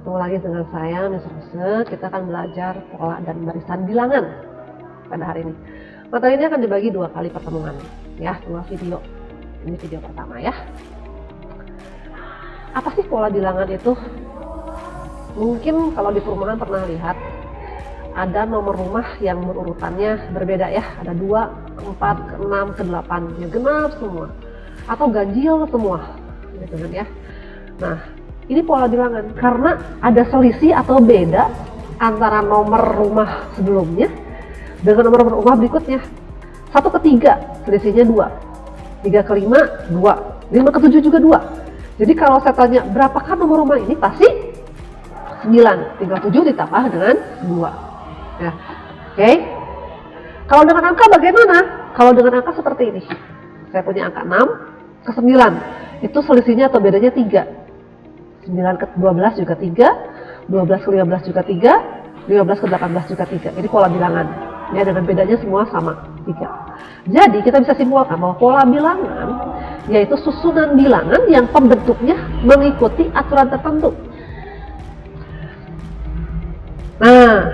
Ketemu lagi dengan saya, Miss Rose. Kita akan belajar pola dan barisan bilangan pada hari ini. Materi ini akan dibagi 2 kali pertemuan, ya, 2 video. Ini video pertama ya. Apa sih pola bilangan itu? Mungkin kalau di perumahan pernah lihat ada nomor rumah yang berurutannya berbeda ya. Ada 2, 4, 6, 8, ya genap semua. Atau ganjil semua, gitu kan ya. Nah, ini pola bilangan karena ada selisih atau beda antara nomor rumah sebelumnya dengan nomor rumah berikutnya. 1 ke 3 selisihnya 2, 3 ke 5 2, 5 ke 7 juga 2. Jadi kalau saya tanya berapakah nomor rumah ini, pasti 9, tinggal 7 ditambah dengan 2 ya. Oke. Kalau dengan angka bagaimana? Kalau dengan angka seperti ini, saya punya angka 6 ke 9, itu selisihnya atau bedanya 3. 9 ke 12 juga 3, 12 ke 15 juga 3, 15 ke 18 juga 3. Ini pola bilangan ya, dengan bedanya semua sama 3. Jadi kita bisa simpulkan bahwa pola bilangan yaitu susunan bilangan yang pembentuknya mengikuti aturan tertentu. Nah,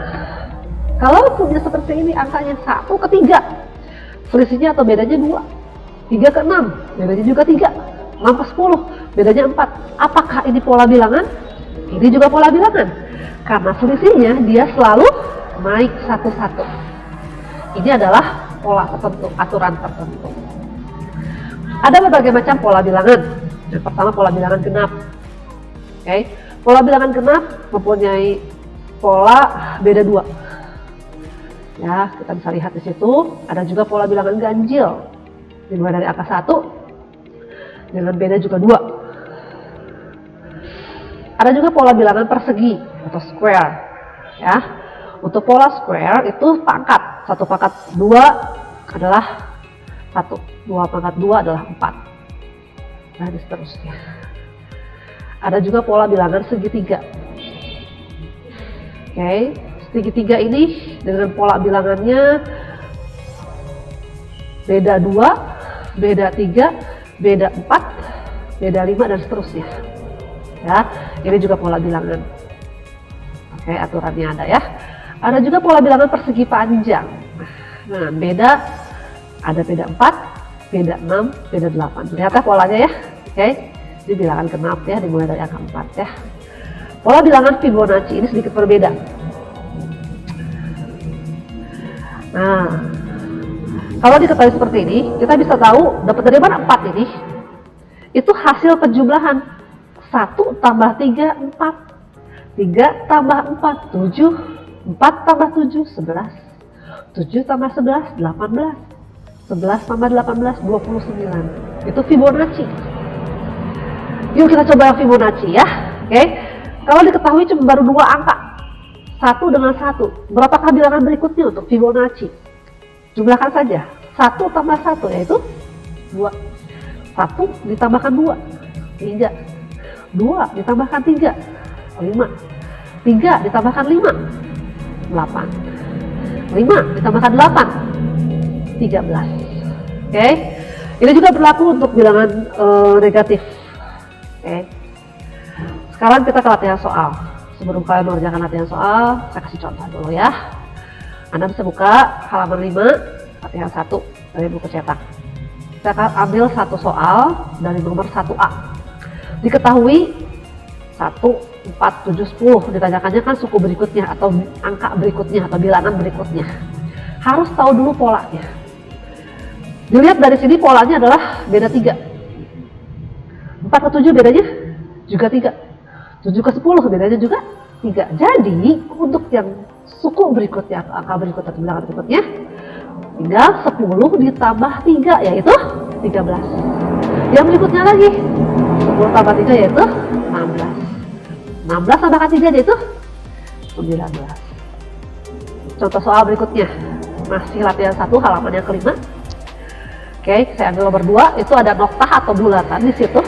kalau punya seperti ini angkanya 1 ke 3, selisihnya atau bedanya 2, 3 ke 6, bedanya juga 3, 6 ke 10, bedanya 4. Apakah ini pola bilangan? Ini juga pola bilangan. Karena selisihnya dia selalu naik satu-satu. Ini adalah pola tertentu, aturan tertentu. Ada berbagai macam pola bilangan. Yang pertama pola bilangan genap. Oke. Pola bilangan genap mempunyai pola beda 2. Ya, kita bisa lihat di situ. Ada juga pola bilangan ganjil. Dimulai dari angka 1 dengan beda juga 2. Ada juga pola bilangan persegi atau square ya. Untuk pola square itu pangkat, 1 pangkat 2 adalah 1, 2 pangkat 2 adalah 4, nah dan seterusnya. Ada juga pola bilangan segitiga. Oke, segitiga ini dengan pola bilangannya beda 2, beda 3, beda 4, beda 5 dan seterusnya. Ya, ini juga pola bilangan. Oke, aturannya ada ya. Ada juga pola bilangan persegi panjang. Nah, ada beda 4, beda 6, beda 8. Lihat polanya ya. Oke, ini bilangan genap ya, dimulai dari angka 4 ya. Pola bilangan Fibonacci ini sedikit berbeda. Nah, kalau diketahui seperti ini, kita bisa tahu dapat dari mana 4 ini. Itu hasil penjumlahan 1 tambah 3, 4, 3 tambah 4, 7, 4 tambah 7, 11, 7 tambah 11, 18, 11 tambah 18, 29. Itu Fibonacci. Yuk kita coba Fibonacci ya. Oke. Kalau diketahui cuma baru 2 angka, 1 dengan 1. Berapakah bilangan berikutnya untuk Fibonacci? Jumlahkan saja. 1 tambah 1 yaitu 2. 1 ditambahkan 2, 3. 2 ditambahkan 3, 5. 3 ditambahkan 5, 8. 5 ditambahkan 8, 13. Oke. Ini juga berlaku untuk bilangan negatif. Oke. Sekarang kita ke latihan soal. Sebelum kalian mengerjakan latihan soal, saya kasih contoh dulu ya. Anda bisa buka halaman 5, latihan 1 dari buku cetak. Saya akan ambil satu soal dari nomor 1A. Diketahui 1, 4, 7, 10. Ditanyakannya kan suku berikutnya atau angka berikutnya atau bilangan berikutnya. Harus tahu dulu polanya. Dilihat dari sini polanya adalah beda 3. 4 ke 7 bedanya juga 3. 7 ke 10 bedanya juga 3. Jadi untuk yang suku berikutnya atau angka berikutnya atau bilangan berikutnya, tinggal 10 ditambah 3 yaitu 13. Yang berikutnya lagi 10 tambah 3 yaitu 16. 16 tambahkan 3 yaitu 19. Contoh soal berikutnya, masih latihan 1 halaman yang kelima. Oke, saya ambil nomor 2, itu ada noktah atau bulatan di situ.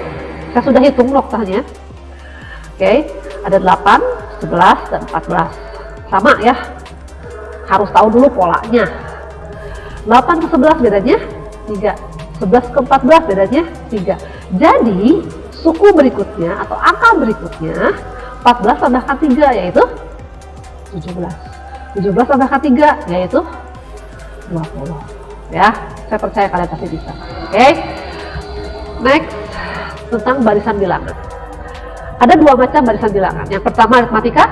Saya sudah hitung noktahnya. Oke, ada 8, 11 dan 14. Sama ya. Harus tahu dulu polanya. 8 ke 11 bedanya 3. 11 ke 14 bedanya 3. Jadi suku berikutnya atau angka berikutnya 14 tambahkan 3 yaitu 17. 17 tambahkan 3 yaitu 20. Ya, saya percaya kalian pasti bisa. Oke. Next, tentang barisan bilangan. Ada dua macam barisan bilangan. Yang pertama aritmatika,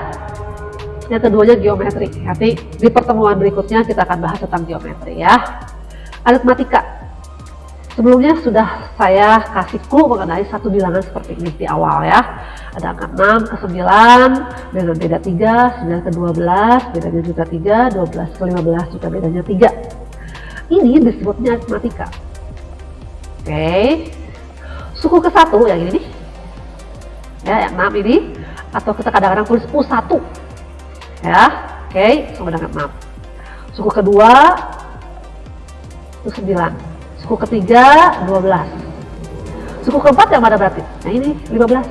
yang keduanya geometri. Nanti di pertemuan berikutnya kita akan bahas tentang geometri ya. Aritmatika. Sebelumnya sudah saya kasih clue mengenai satu bilangan seperti ini di awal ya. Ada angka 6 ke 9, dengan beda 3, 9 ke 12, bedanya juga 3, 12 ke 15 juga bedanya 3. Ini disebutnya aritmatika. Oke. Suku ke 1 yang ini nih. Ya, yang 6 ini, atau kita kadang-kadang tulis U1. Ya, oke, sama dengan 6. Suku kedua itu 9. Suku ketiga 12. Suku keempat yang mana berarti? Nah ini 15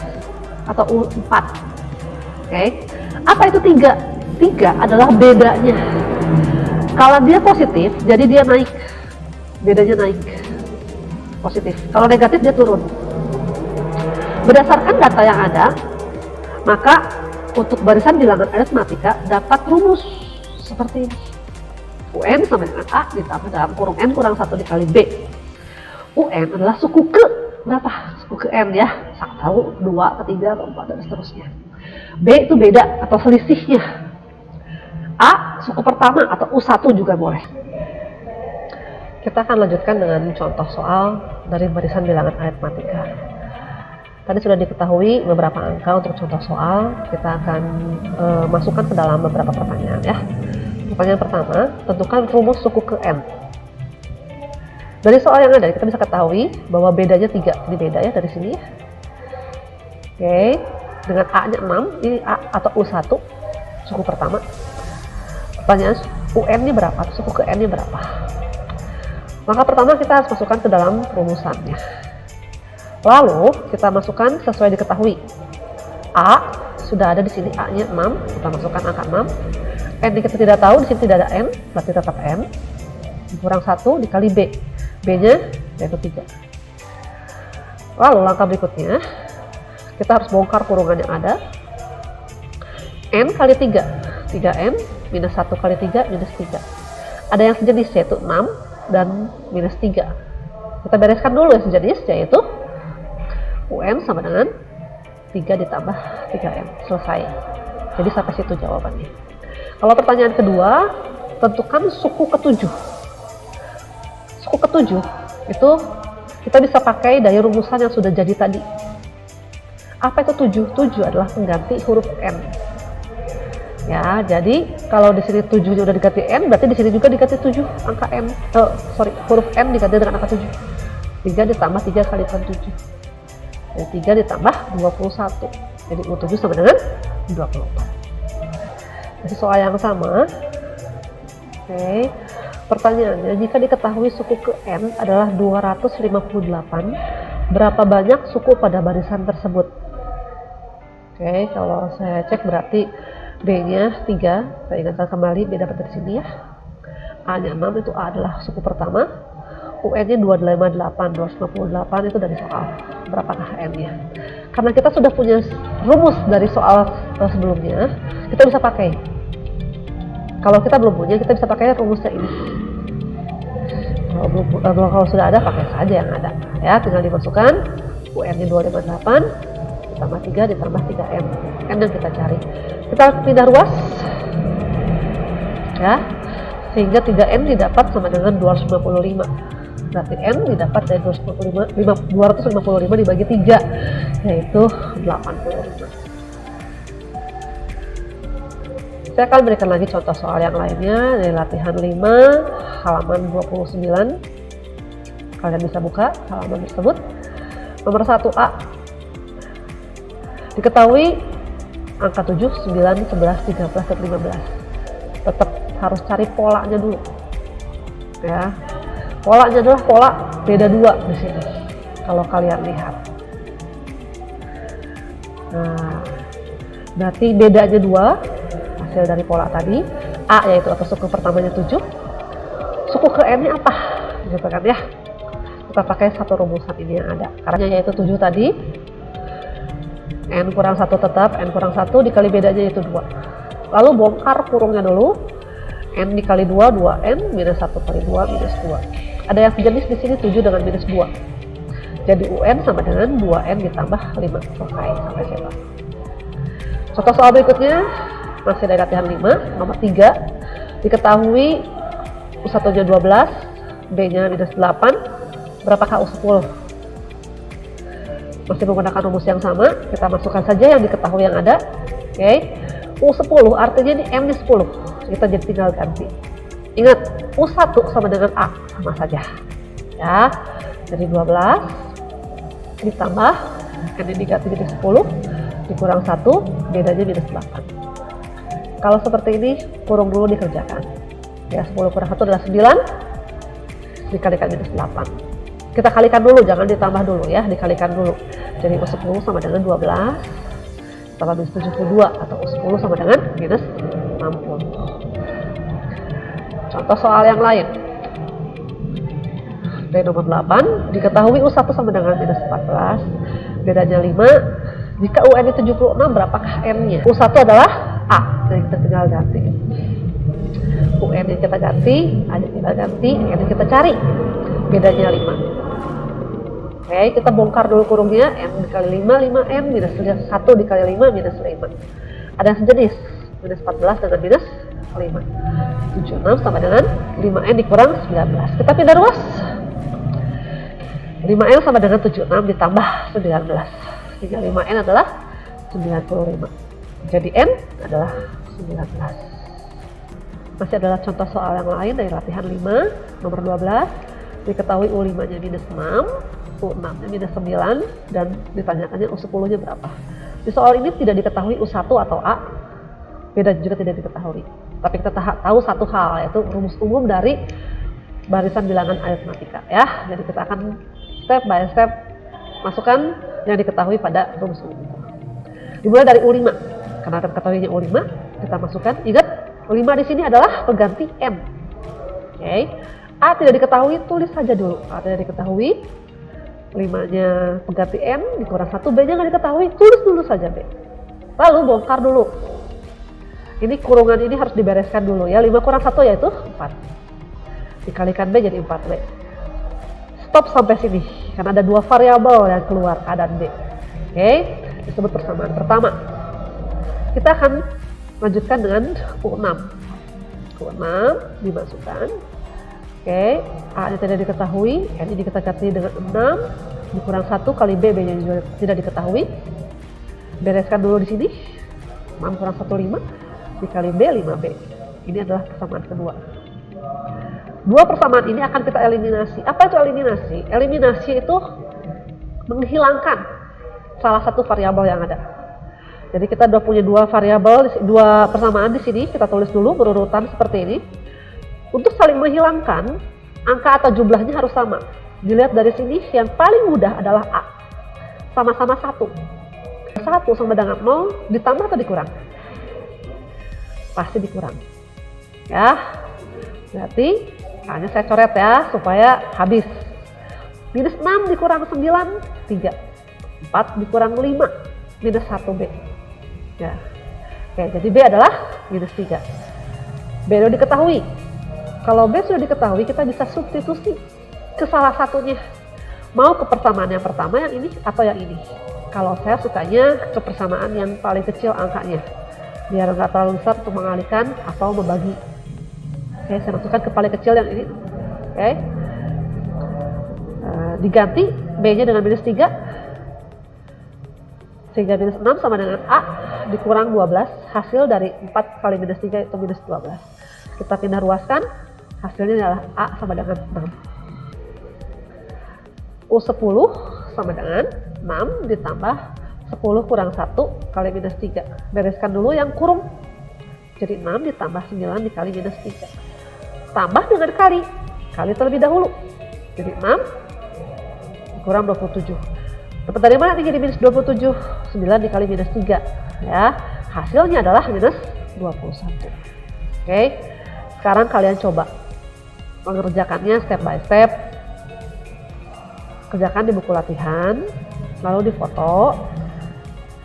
atau U4. Oke. Apa itu 3? 3 adalah bedanya. Kalau dia positif, jadi dia naik. Bedanya naik. Positif. Kalau negatif dia turun. Berdasarkan data yang ada, maka untuk barisan bilangan aritmatika dapat rumus seperti ini. UN sama dengan A ditambah dalam kurung N kurang 1 dikali B. UN adalah suku ke berapa? Suku ke N ya. 1, 2, ketiga, keempat, dan seterusnya. B itu beda atau selisihnya. A suku pertama atau U1 juga boleh. Kita akan lanjutkan dengan contoh soal dari barisan bilangan aritmatika. Tadi sudah diketahui beberapa angka untuk contoh soal. Kita akan masukkan ke dalam beberapa pertanyaan ya. Pertanyaan pertama, tentukan rumus suku ke N. Dari soal yang ada, kita bisa ketahui bahwa bedanya 3. Ini beda ya dari sini ya. Oke, dengan A-nya 6, ini A atau U1, suku pertama. Pertanyaan UN ini berapa? Suku ke N ini berapa? Maka pertama kita harus masukkan ke dalam rumusannya. Lalu kita masukkan sesuai diketahui. A sudah ada di sini, A-nya 6, kita masukkan angka 6. N kita tidak tahu, di sini tidak ada N, berarti tetap N. Kurang 1 dikali B. B-nya yaitu 3. Lalu langkah berikutnya, kita harus bongkar kurungan yang ada. N kali 3. 3N minus 1 kali 3 minus 3. Ada yang sejenis yaitu 6 dan minus 3. Kita bereskan dulu yang sejenis yaitu UN sama dengan 3 ditambah 3M. Selesai. Jadi sampai situ jawabannya. Kalau pertanyaan kedua, tentukan suku ke-7. Suku ke-7 itu kita bisa pakai dari rumusan yang sudah jadi tadi. Apa itu 7? 7 adalah pengganti huruf N. Ya, jadi kalau di sini 7-nya udah diganti N, berarti di sini juga diganti 7 angka N. Huruf N diganti dengan angka 7. 3 ditambah 3 kali 7. Jadi 3 ditambah 21. Jadi U7 sama dengan 24. Jadi soal yang sama. Oke. Pertanyaannya, jika diketahui suku ke N adalah 258, berapa banyak suku pada barisan tersebut? Oke, kalau saya cek berarti B-nya 3. Saya ingatkan kembali, B dapat dari sini ya. A-nya 6, itu A adalah suku pertama. UN-nya 258, 258 itu dari soal. Berapakah N-nya? Karena kita sudah punya rumus dari soal sebelumnya, kita bisa pakai. Kalau kita belum punya, kita bisa pakai rumusnya ini. Kalau sudah ada, pakai saja yang ada. Ya, tinggal dimasukkan. UN-nya 258 ditambah 3 ditambah 3M. N yang kita cari. Kita pindah ruas. Ya, sehingga 3N didapat sama dengan 255. Berarti N didapat dari 255 dibagi 3, yaitu 85. Saya akan berikan lagi contoh soal yang lainnya dari latihan 5 halaman 29. Kalian bisa buka halaman tersebut. Nomor 1A. Diketahui angka 7, 9, 11, 13, dan 15. Tetap harus cari polanya dulu. Ya. Polanya adalah pola beda 2 di sini. Kalau kalian lihat. Nah, berarti bedanya 2. Hasil dari pola tadi, A yaitu atau suku pertamanya 7, suku ke N nya apa? Gitu kan ya. Kita pakai satu rumusan ini yang ada. Karena yaitu 7 tadi, N kurang 1 tetap, N kurang 1 dikali bedanya itu 2. Lalu bongkar kurungnya dulu. N dikali 2, 2N, minus 1 kali 2, minus 2. Ada yang sejenis di sini 7 dengan minus 2. Jadi UN sama dengan 2N ditambah 5. Selesai sampai siapa. Contoh soal berikutnya, masih dari latihan 5, nomor 3. Diketahui U1-nya 12, B-nya minus 8, berapakah U10? Masih menggunakan rumus yang sama, kita masukkan saja yang diketahui yang ada. Oke. U10 artinya ini M-nya 10. Kita jadi tinggal ganti. Ingat, U1 sama dengan A, sama saja. Ya, jadi 12 ditambah N ini diganti jadi 10 dikurang 1, bedanya minus 8. Kalau seperti ini, kurung dulu dikerjakan. Ya, 10 kurang 1 adalah 9 dikalikan minus 8. Kita kalikan dulu, jangan ditambah dulu ya, dikalikan dulu. Jadi U10 sama dengan 12 tambah minus 72 atau U10 sama dengan minus 60. Contoh soal yang lain. Dari nomor 8, diketahui U1 sama dengan minus 14, bedanya 5. Jika UN itu 76, berapakah N-nya? U1 adalah A, jadi kita tinggal ganti. UN yang kita ganti, A yang kita ganti, N yang kita cari, bedanya 5. Oke, kita bongkar dulu kurungnya, N dikali 5, 5N, minus 1 dikali 5, minus 5. Ada yang sejenis, minus 14 dengan minus 5. 76 sama dengan 5N dikurang 19. Kita pindah ruas. 5N sama dengan 76 ditambah 19. Sehingga 5N adalah 95. Jadi N adalah 19. Masih adalah contoh soal yang lain dari latihan 5, nomor 12. Diketahui U5-nya minus 6, U6-nya minus 9, dan ditanyakannya U10-nya berapa. Di soal ini tidak diketahui U1 atau A, beda juga tidak diketahui. Tapi kita tahu satu hal, yaitu rumus umum dari barisan bilangan aritmatika ya. Jadi kita akan step by step masukkan yang diketahui pada rumus umum itu. Dimulai dari U5. Karena diketahuinya U5, kita masukkan. Ingat, U5 di sini adalah pengganti M. Oke. A tidak diketahui, tulis saja dulu. A tidak diketahui, 5-nya pengganti M dikurang 1, B-nya nggak diketahui, tulis dulu saja B. Lalu bongkar dulu. Ini kurungan ini harus dibereskan dulu ya. 5 kurang 1 yaitu 4. Dikalikan B jadi 4B. Stop sampai sini karena ada dua variabel yang keluar, A dan B. Oke, disebut persamaan pertama. Kita akan lanjutkan dengan U6. U6 dimasukkan. Oke, A-nya tidak diketahui, N-nya kita ganti dengan 6 dikurang 1 kali B, B-nya juga tidak diketahui. Bereskan dulu di sini. 6 kurang 1, 5 dikali B, 5B. Ini adalah persamaan kedua. Dua persamaan ini akan kita eliminasi. Apa itu eliminasi? Eliminasi itu menghilangkan salah satu variabel yang ada. Jadi kita sudah punya dua variabel, dua persamaan di sini. Kita tulis dulu berurutan seperti ini. Untuk saling menghilangkan, angka atau jumlahnya harus sama. Dilihat dari sini, yang paling mudah adalah A. Sama-sama 1. 1 sama dengan 0 ditambah atau dikurang? Pasti dikurang. Ya, berarti hanya saya coret ya, supaya habis. Minus 6 dikurang 9, 3. 4 dikurang 5, minus 1B. Ya. Oke, jadi B adalah minus 3. B sudah diketahui. Kalau B sudah diketahui, kita bisa substitusi ke salah satunya. Mau ke persamaan yang pertama, yang ini, atau yang ini. Kalau saya sukanya ke persamaan yang paling kecil angkanya. Biar nggak terlalu besar untuk mengalihkan atau membagi. Oke, saya masukkan ke paling kecil yang ini. Oke. Diganti B-nya dengan minus 3. Sehingga minus 6 sama dengan A dikurang 12. Hasil dari 4 kali minus 3 itu minus 12. Kita pindah ruaskan. Hasilnya adalah A sama dengan 6. U10 sama dengan 6 ditambah 10 kurang 1 kali minus 3. Bereskan dulu yang kurung. Jadi 6 ditambah 9 dikali minus 3. Tambah dengan kali. Kali terlebih dahulu. Jadi 6 kurang 27. Dapat dari mana nih jadi minus 27? 9 dikali minus 3. Ya, hasilnya adalah minus 21. Oke, sekarang kalian coba mengerjakannya step by step. Kerjakan di buku latihan, lalu difoto.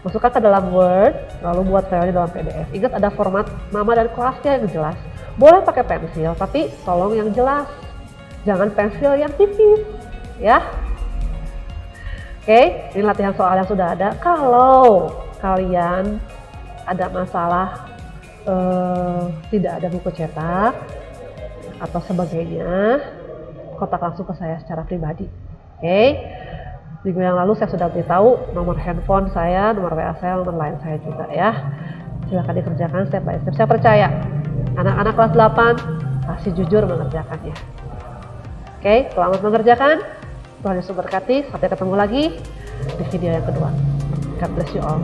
Masukkan ke dalam Word, lalu buat filenya dalam PDF. Ingat ada format nama dan kelasnya yang jelas. Boleh pakai pensil, tapi tolong yang jelas. Jangan pensil yang tipis, ya. Oke, ini latihan soal yang sudah ada. Kalau kalian ada masalah tidak ada buku cetak atau sebagainya, kontak langsung ke saya secara pribadi. Oke. Minggu yang lalu saya sudah beritahu nomor handphone saya, nomor WA saya, nomor lain saya juga ya. Silahkan dikerjakan step by step. Saya percaya anak-anak kelas 8 pasti jujur mengerjakannya. Oke, selamat mengerjakan. Tuhan Yesus berkati. Sampai ketemu lagi di video yang kedua. God bless you all.